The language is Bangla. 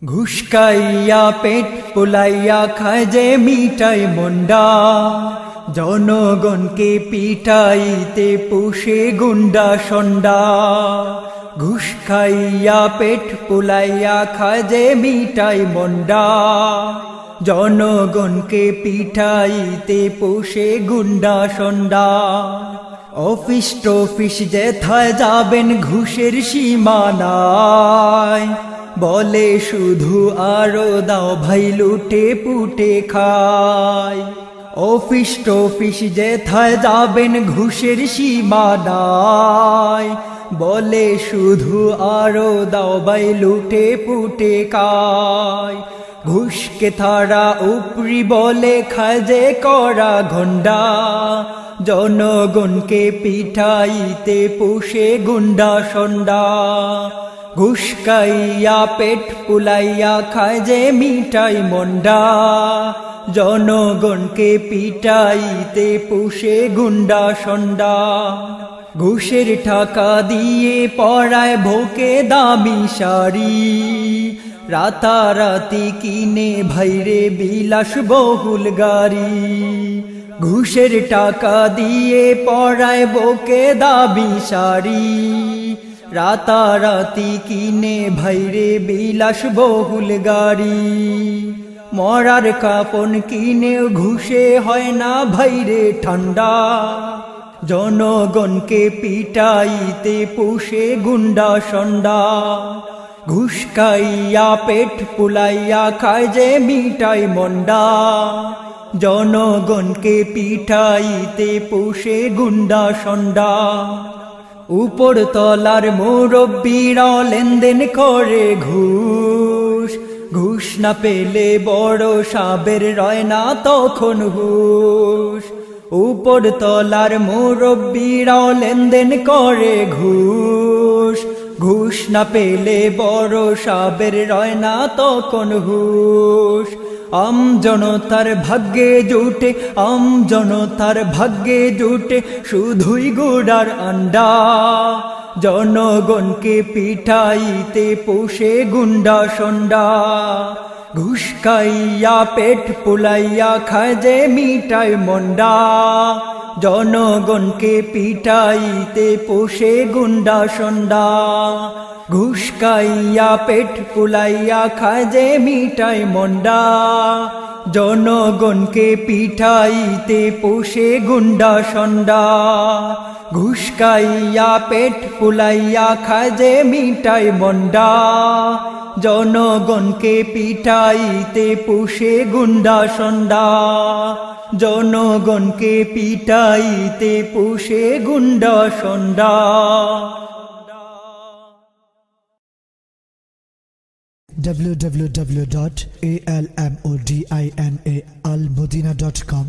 ঘুষ খাইয়া পেট পুলাইয়া খায় যে মিটাই মন্ডা, জনগণকে পিটাইতে পুষে গুন্ডা সন্ডা। ঘুষ খাইয়া পেট পুলাইয়া খায় যে মিটাই মন্ডা, জনগণকে পিটাইতে পুষে গুন্ডা সন্ডা। অফিস টফিস যেথায় যাবেন ঘুষের সীমানায়, বলে শুধু আরো দাও ভাই লুটে পুটে খায়। অফিস টফিস যেথায় যাবেন ঘুষের সীমানায়, বলে শুধু আরো দাও ভাই লুটে পুটে খায়। ঘুষকে তারা উপরি বলে খায় যে করা ঘন্ডা, জনগণকে পিটাইতে পুষে গুন্ডা সন্ডা। ঘুষ খাইয়া পেট পুলাইয়া খায় যে মিটাই মন্ডা, জনগণকে পিটাইতে পুষে গুন্ডা সন্ডা। ঘুষের টাকা দিয়ে পরায় ভোকে দামি শাড়ি, রাতারাতি কিনে ভাইরে বিলাস বহুল গাড়ি। ঘুষের টাকা দিয়ে পরায় বুকে দামি শাড়ি, রাতারাতি কিনে ভাইরে বিলাস বহুল গাড়ি। মরার কাপন কিনে ঘুষে হয় না ভাইরে ঠান্ডা, জনগণকে পিটাইতে পুষে গুন্ডা সন্ডা। ঘুষ খাইয়া পেট পুলাইয়া খায় যে মিটাই মন্ডা, জনগণকে পিটাইতে পুষে গুন্ডা সন্ডা। উপর তলার মুরব্বিরা লেনদেন করে ঘুষ, ঘুষ না পেলে বড় সাবের রয় না তখন হুশ। উপর তলার মুরব্বিরা লেনদেন করে ঘুষ, ঘুষ না পেলে বড় সাবের রয় না তখন হুশ। জনতার ভাগ্যে জুটে, জনতার ভাগ্যে জুটে শুধুই গুড়ার আন্ডা, জনগণকে পিটাইতে পুষে গুন্ডা সন্ডা। ঘুষ খাইয়া পেট পুলাইয়া খায় যে মিটাই মন্ডা, জনগণকে পিটাইতে পুষে গুন্ডা সন্ডা। ঘুষ খাইয়া পেট পুলাইয়া খায় যে মিটাই মন্ডা, জনগণকে পিটাইতে পুষে গুন্ডা সন্ডা। ঘুষ খাইয়া পেট পুলাইয়া খায় যে মিটাই মন্ডা, জনগণকে পিটাইতে পুষে গুন্ডা সন্ডা। জনগণকে পিটাইতে পুষে গুন্ডা সন্ডা। www.almodinaalmodina.com